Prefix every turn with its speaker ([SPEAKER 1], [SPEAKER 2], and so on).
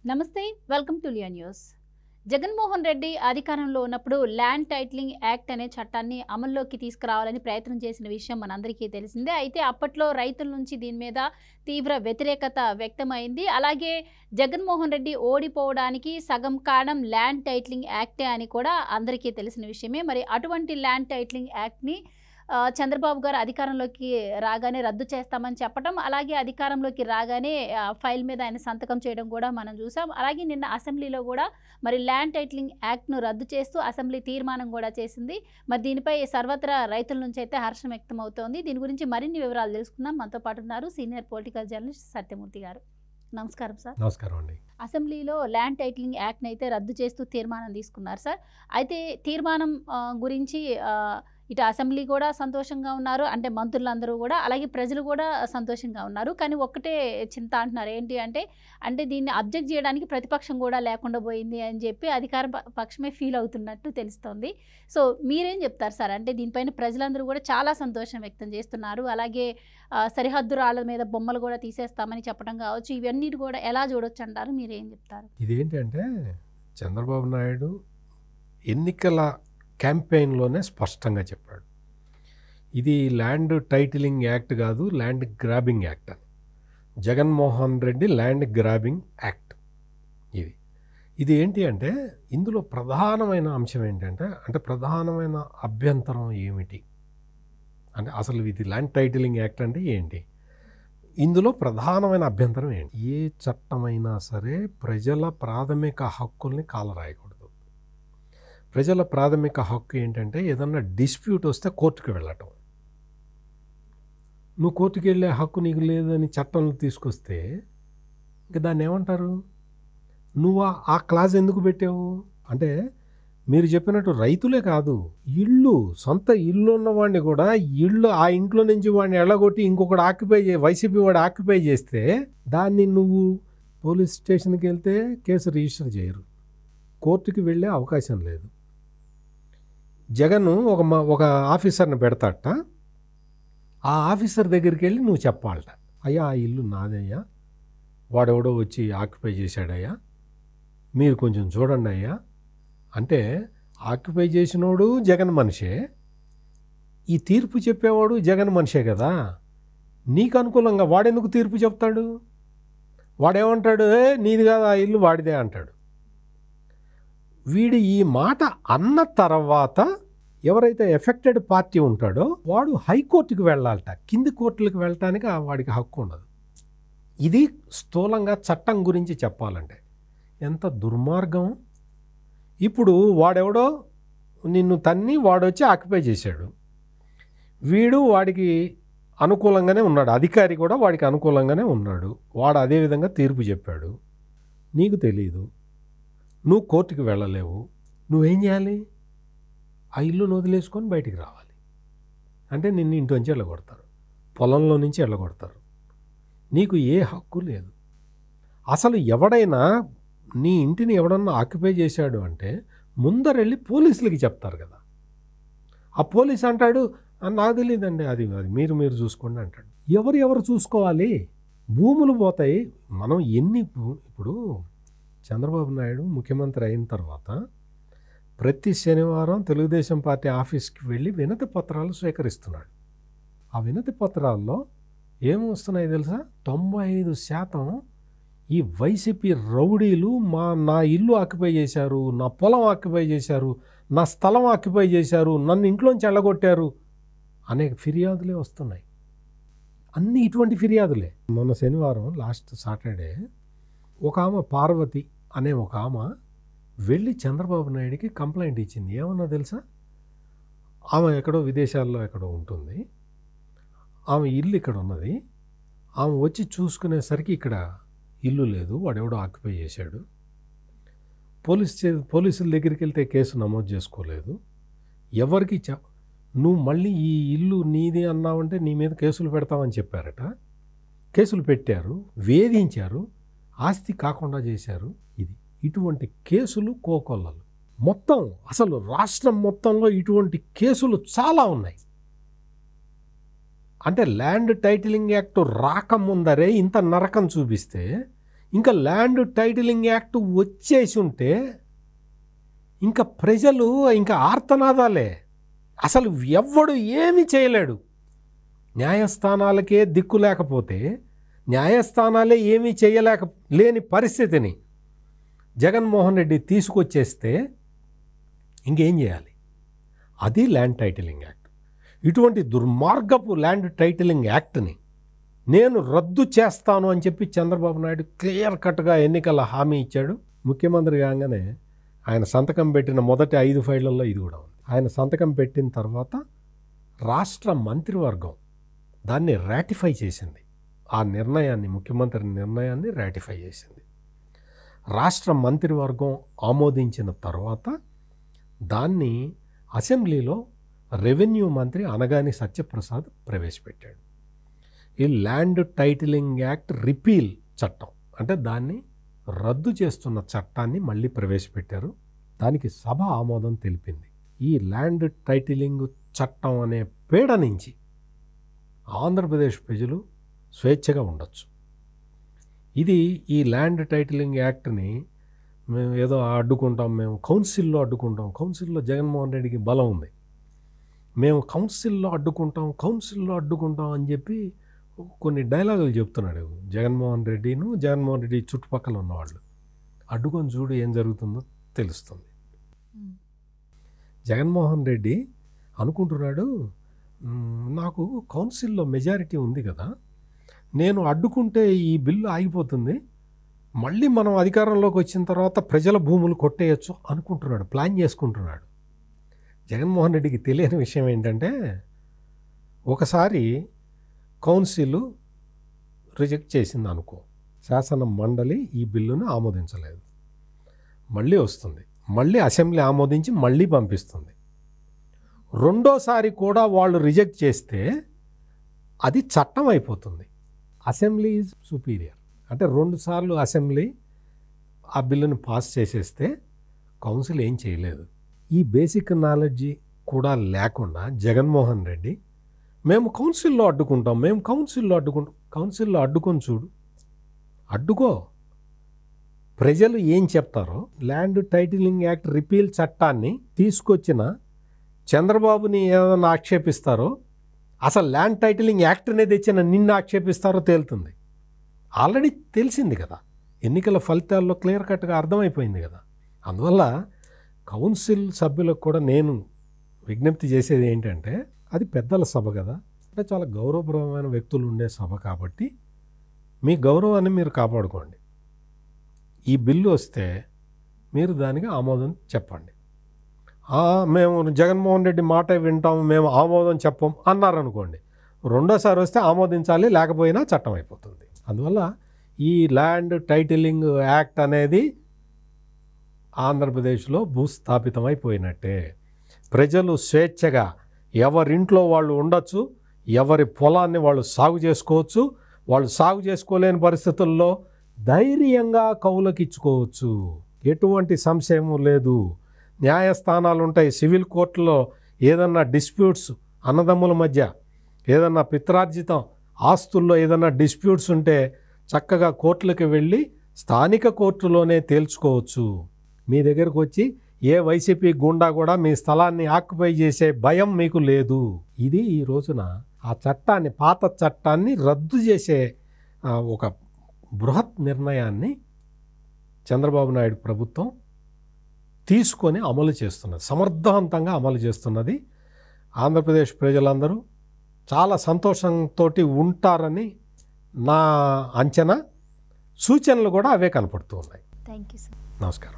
[SPEAKER 1] నమస్తే welcome to లియా news. Jaganmohan Reddy అధికారంలో ఉన్నప్పుడు ల్యాండ్ టైటిలింగ్ యాక్ట్ అనే చట్టాన్ని అమల్లోకి తీసుకురావాలని ప్రయత్నం చేసిన విషయం మనందరికీ తెలిసిందే. అయితే అప్పట్లో రైతుల నుంచి దీని మీద తీవ్ర వ్యతిరేకత వ్యక్తమైంది. అలాగే జగన్మోహన్ రెడ్డి ఓడిపోవడానికి సగం కారణం ల్యాండ్ టైటిలింగ్ యాక్టే అని కూడా అందరికీ తెలిసిన విషయమే. మరి అటువంటి ల్యాండ్ టైటిలింగ్ యాక్ట్ని చంద్రబాబు గారు అధికారంలోకి రాగానే రద్దు చేస్తామని చెప్పడం, అలాగే అధికారంలోకి రాగానే ఫైల్ మీద ఆయన సంతకం చేయడం కూడా మనం చూసాం. అలాగే నిన్న అసెంబ్లీలో కూడా మరి ల్యాండ్ టైటిలింగ్ యాక్ట్ను రద్దు చేస్తూ అసెంబ్లీ తీర్మానం కూడా చేసింది. మరి దీనిపై సర్వత్రా రైతుల నుంచి అయితే హర్షం వ్యక్తం అవుతోంది. దీని గురించి మరిన్ని వివరాలు తెలుసుకుందాం. మనతో పాటు ఉన్నారు సీనియర్ పొలిటికల్ జర్నలిస్ట్ సత్యమూర్తి గారు. నమస్కారం సార్.
[SPEAKER 2] నమస్కారం అండి.
[SPEAKER 1] అసెంబ్లీలో ల్యాండ్ టైటిలింగ్ యాక్ట్ని అయితే రద్దు చేస్తూ తీర్మానం తీసుకున్నారు సార్. అయితే తీర్మానం గురించి ఇటు అసెంబ్లీ కూడా సంతోషంగా ఉన్నారు, అంటే మంత్రులందరూ కూడా, అలాగే ప్రజలు కూడా సంతోషంగా ఉన్నారు. కానీ ఒక్కటే చింత అంటున్నారు. ఏంటి అంటే దీన్ని అబ్జెక్ట్ చేయడానికి ప్రతిపక్షం కూడా లేకుండా పోయింది అని చెప్పి అధికార పక్షమే ఫీల్ అవుతున్నట్టు తెలుస్తోంది. సో మీరేం చెప్తారు సార్? అంటే దీనిపైన ప్రజలందరూ కూడా చాలా సంతోషం వ్యక్తం చేస్తున్నారు. అలాగే సరిహద్దు రాళ్ళ మీద బొమ్మలు కూడా తీసేస్తామని చెప్పడం కావచ్చు, ఇవన్నీ కూడా ఎలా చూడొచ్చు అంటారు? మీరేం చెప్తారు?
[SPEAKER 2] ఇదేంటంటే చంద్రబాబు నాయుడు ఎన్నికల క్యాంపెయిన్లోనే స్పష్టంగా చెప్పాడు, ఇది ల్యాండ్ టైటిలింగ్ యాక్ట్ కాదు, ల్యాండ్ గ్రాబింగ్ యాక్ట్ అని. Jaganmohan Reddy land grabbing act ఇది ఏంటి అంటే, ఇందులో ప్రధానమైన అంశం ఏంటంటే, అంటే ప్రధానమైన అభ్యంతరం ఏమిటి అంటే, అసలు ఇది ల్యాండ్ టైటిలింగ్ యాక్ట్ అంటే ఏంటి, ఇందులో ప్రధానమైన అభ్యంతరం ఏంటి? ఏ చట్టమైనా సరే ప్రజల ప్రాథమిక హక్కుల్ని కాలరాయకూడదు. ప్రజల ప్రాథమిక హక్కు ఏంటంటే, ఏదన్నా డిస్ప్యూట్ వస్తే కోర్టుకు వెళ్ళటం. నువ్వు కోర్టుకు వెళ్ళే హక్కు నీకు లేదని చట్టంలో తీసుకొస్తే ఇంకా దాన్ని ఏమంటారు? నువ్వు ఆ క్లాజ్ ఎందుకు పెట్టావు అంటే, మీరు చెప్పినట్టు రైతులే కాదు, సొంత ఇల్లు ఉన్నవాడిని కూడా ఆ ఇంట్లో నుంచి వాడిని ఎళ్ళగొట్టి ఇంకొకటి వైసీపీ వాడు ఆక్యుపై చేస్తే దాన్ని నువ్వు పోలీస్ స్టేషన్కి వెళ్తే కేసు రిజిస్టర్ చేయరు, కోర్టుకి వెళ్ళే అవకాశం లేదు. జగన్ ఒక ఆఫీసర్ని పెడతాట, ఆ ఆఫీసర్ దగ్గరికి వెళ్ళి నువ్వు చెప్పాలట, అయ్యా ఆ ఇల్లు నాదయ్యా, వాడెవడో వచ్చి ఆక్యుపై చేశాడయ్యా, మీరు కొంచెం చూడండి అయ్యా అంటే, ఆక్యుపై చేసినోడు జగన్ మనిషే, ఈ తీర్పు చెప్పేవాడు జగన్ మనిషే కదా. నీకు అనుకూలంగా వాడెందుకు తీర్పు చెప్తాడు? వాడేమంటాడు? నీది కాదు ఆ ఇల్లు, వాడిదే అంటాడు. వీడు ఈ మాట అన్న తర్వాత ఎవరైతే ఎఫెక్టెడ్ పార్టీ ఉంటాడో వాడు హైకోర్టుకి వెళ్ళాలట, కింది కోర్టులకు వెళ్ళటానికి వాడికి హక్కు ఉండదు. ఇది స్థూలంగా చట్టం గురించి చెప్పాలంటే ఎంత దుర్మార్గం. ఇప్పుడు వాడెవడో నిన్ను తన్ని వాడొచ్చి ఆక్యుపై చేశాడు, వాడికి అనుకూలంగానే ఉన్నాడు, అధికారి కూడా వాడికి అనుకూలంగానే ఉన్నాడు, వాడు అదేవిధంగా తీర్పు చెప్పాడు, నీకు తెలియదు, నువ్వు కోర్టుకి వెళ్ళలేవు, నువ్వేం చేయాలి? ఆ ఇల్లును వదిలేసుకొని బయటికి రావాలి. అంటే నిన్ను ఇంట్లోంచి వెళ్ళగొడతారు, పొలంలో నుంచి వెళ్ళగొడతారు, నీకు ఏ హక్కు లేదు. అసలు ఎవడైనా నీ ఇంటిని ఎవడన్నా ఆక్యుపై చేశాడు అంటే ముందరెళ్ళి పోలీసులకి చెప్తారు కదా. ఆ పోలీస్ అంటాడు, నాకు తెలియదండి, అది మీరు చూసుకోండి అంటాడు. ఎవరు చూసుకోవాలి? భూములు పోతాయి. మనం ఇప్పుడు చంద్రబాబు నాయుడు ముఖ్యమంత్రి అయిన తర్వాత ప్రతి శనివారం తెలుగుదేశం పార్టీ ఆఫీస్కి వెళ్ళి వినతి పత్రాలు స్వీకరిస్తున్నాడు. ఆ వినతి పత్రాల్లో ఏమొస్తున్నాయి తెలుసా? 95% ఈ వైసీపీ రౌడీలు నా ఇల్లు ఆక్యుపై చేశారు, నా పొలం ఆక్యుపై చేశారు, నా స్థలం ఆక్యుపై చేశారు, నన్ను ఇంట్లోంచి వెళ్ళగొట్టారు అనేక ఫిర్యాదులే వస్తున్నాయి. అన్నీ ఇటువంటి ఫిర్యాదులే. మొన్న శనివారం లాస్ట్ సాటర్డే ఒక ఆమె పార్వతి అనే ఒక ఆమె వెళ్ళి చంద్రబాబు నాయుడికి కంప్లైంట్ ఇచ్చింది. ఏమన్నా తెలుసా? ఆమె ఎక్కడో విదేశాల్లో ఎక్కడో ఉంటుంది, ఆమె ఇల్లు ఇక్కడ ఉన్నది, ఆమె వచ్చి చూసుకునేసరికి ఇక్కడ ఇల్లు లేదు, వాడెవడో ఆక్యుపై చేశాడు, పోలీసుల దగ్గరికి వెళ్తే కేసు నమోదు చేసుకోలేదు, ఎవరికి నువ్వు మళ్ళీ ఈ ఇల్లు నీది అన్నావంటే నీ మీద కేసులు పెడతామని చెప్పారట. కేసులు పెట్టారు, వేధించారు, ఆస్తి కాకుండా చేశారు. ఇటువంటి కేసులు కోకొల్లలు. మొత్తం అసలు రాష్ట్రం మొత్తంలో ఇటువంటి కేసులు చాలా ఉన్నాయి. అంటే ల్యాండ్ టైటిలింగ్ యాక్ట్ రాకముందరే ఇంత నరకం చూపిస్తే ఇంకా ల్యాండ్ టైటిలింగ్ యాక్ట్ వచ్చేసి ఉంటే ఇంకా ప్రజలు ఇంకా ఆర్తనాదాలే, అసలు ఎవ్వడు ఏమీ చేయలేడు. న్యాయస్థానాలకే దిక్కు లేకపోతే న్యాయస్థానాలే ఏమీ లేని పరిస్థితిని జగన్మోహన్ రెడ్డి తీసుకొచ్చేస్తే ఇంకేం చేయాలి? అది ల్యాండ్ టైటిలింగ్ యాక్ట్. ఇటువంటి దుర్మార్గపు ల్యాండ్ టైటిలింగ్ యాక్ట్ని నేను రద్దు చేస్తాను అని చెప్పి చంద్రబాబు నాయుడు క్లియర్ కట్గా ఎన్నికల హామీ ఇచ్చాడు. ముఖ్యమంత్రి కాగానే ఆయన సంతకం పెట్టిన మొదటి 5 ఫైళ్లలో ఇది కూడా ఉంది. ఆయన సంతకం పెట్టిన తర్వాత రాష్ట్ర మంత్రివర్గం దాన్ని రాటిఫై చేసింది. ఆ నిర్ణయాన్ని, ముఖ్యమంత్రి నిర్ణయాన్ని రాటిఫై చేసింది. రాష్ట్ర మంత్రివర్గం ఆమోదించిన తర్వాత దాన్ని అసెంబ్లీలో రెవెన్యూ మంత్రి అనగాని సత్యప్రసాద్ ప్రవేశపెట్టాడు. ఈ ల్యాండ్ టైటిలింగ్ యాక్ట్ రిపీల్ చట్టం, అంటే దాన్ని రద్దు చేస్తున్న చట్టాన్ని మళ్ళీ ప్రవేశపెట్టారు. దానికి సభ ఆమోదం తెలిపింది. ఈ ల్యాండ్ టైటిలింగ్ చట్టం అనే పీడ నుంచి ఆంధ్రప్రదేశ్ ప్రజలు స్వేచ్ఛగా ఉండొచ్చు. ఈ ల్యాండ్ టైటిలింగ్ యాక్ట్ని మేము ఏదో అడ్డుకుంటాం, మేము కౌన్సిల్లో అడ్డుకుంటాం, కౌన్సిల్లో జగన్మోహన్ రెడ్డికి బలం ఉంది, మేము కౌన్సిల్లో అడ్డుకుంటాం అని చెప్పి కొన్ని డైలాగులు చెప్తున్నాడు జగన్మోహన్ రెడ్డి చుట్టుపక్కల ఉన్నవాళ్ళు. అడ్డుకొని చూడు ఏం జరుగుతుందో తెలుస్తుంది. జగన్మోహన్ రెడ్డి అనుకుంటున్నాడు, నాకు కౌన్సిల్లో మెజారిటీ ఉంది కదా, నేను అడ్డుకుంటే ఈ బిల్లు ఆగిపోతుంది, మళ్ళీ మనం అధికారంలోకి వచ్చిన తర్వాత ప్రజల భూములు కొట్టేయచ్చు అనుకుంటున్నాడు, ప్లాన్ చేసుకుంటున్నాడు. జగన్మోహన్ రెడ్డికి తెలియని విషయం ఏంటంటే, ఒకసారి కౌన్సిల్ రిజెక్ట్ చేసింది అనుకో, శాసన మండలి ఈ బిల్లును ఆమోదించలేదు, మళ్ళీ వస్తుంది, మళ్ళీ అసెంబ్లీ ఆమోదించి మళ్ళీ పంపిస్తుంది. రెండోసారి కూడా వాళ్ళు రిజెక్ట్ చేస్తే అది చట్టం అయిపోతుంది. అసెంబ్లీ ఈజ్ సుపీరియర్, అంటే 2 సార్లు అసెంబ్లీ ఆ బిల్లును పాస్ చేసేస్తే కౌన్సిల్ ఏం చేయలేదు. ఈ బేసిక్ నాలెడ్జి కూడా లేకుండా జగన్మోహన్ రెడ్డి మేము కౌన్సిల్లో అడ్డుకుంటాం, కౌన్సిల్లో అడ్డుకొని చూడు, అడ్డుకో, ప్రజలు ఏం చెప్తారో. ల్యాండ్ టైటిలింగ్ యాక్ట్ రిపీల్ చట్టాన్ని తీసుకొచ్చిన చంద్రబాబుని ఏదైనా ఆక్షేపిస్తారో, అసలు ల్యాండ్ టైటిలింగ్ యాక్ట్నే తెచ్చిన నిన్ను ఆక్షేపిస్తారో తేలుతుంది. ఆల్రెడీ తెలిసింది కదా, ఎన్నికల ఫలితాల్లో క్లియర్ కట్గా అర్థమైపోయింది కదా. అందువల్ల కౌన్సిల్ సభ్యులకు కూడా నేను విజ్ఞప్తి చేసేది ఏంటంటే, అది పెద్దల సభ కదా, అంటే చాలా గౌరవప్రదమైన వ్యక్తులు ఉండే సభ కాబట్టి మీ గౌరవాన్ని మీరు కాపాడుకోండి. ఈ బిల్లు వస్తే మీరు దానికి ఆమోదం చెప్పండి. మేము జగన్మోహన్ రెడ్డి మాట వింటాం, మేము ఆమోదం చెప్పం అన్నారనుకోండి, రెండోసారి వస్తే ఆమోదించాలి, లేకపోయినా చట్టం అయిపోతుంది. అందువల్ల ఈ ల్యాండ్ టైటిలింగ్ యాక్ట్ అనేది ఆంధ్రప్రదేశ్లో భూస్థాపితమైపోయినట్టే. ప్రజలు స్వేచ్ఛగా ఎవరింట్లో వాళ్ళు ఉండొచ్చు, ఎవరి పొలాన్ని వాళ్ళు సాగు చేసుకోవచ్చు, వాళ్ళు సాగు చేసుకోలేని పరిస్థితుల్లో ధైర్యంగా కౌలుకిచ్చుకోవచ్చు, ఎటువంటి సంశయము లేదు. న్యాయస్థానాలు ఉంటాయి, సివిల్ కోర్టులో ఏదన్నా డిస్ప్యూట్స్ అన్నదమ్ముల మధ్య, ఏదన్నా పిత్రార్జితం ఆస్తుల్లో ఏదన్నా డిస్ప్యూట్స్ ఉంటే చక్కగా కోర్టులకు వెళ్ళి స్థానిక కోర్టులోనే తేల్చుకోవచ్చు. మీ దగ్గరకు వచ్చి ఏ వైసీపీ గుండా కూడా మీ స్థలాన్ని ఆక్యుపై చేసే భయం మీకు లేదు. ఇది ఈ రోజున ఆ చట్టాన్ని, పాత చట్టాన్ని రద్దు చేసే ఒక బృహత్ నిర్ణయాన్ని చంద్రబాబు నాయుడు ప్రభుత్వం తీసుకొని అమలు చేస్తున్నది, సమర్థవంతంగా అమలు చేస్తున్నది. ఆంధ్రప్రదేశ్ ప్రజలందరూ చాలా సంతోషంతో ఉంటారని నా అంచనా. సూచనలు కూడా అవే కనపడుతూ ఉన్నాయి.
[SPEAKER 1] Thank you sir.
[SPEAKER 2] నమస్కారం.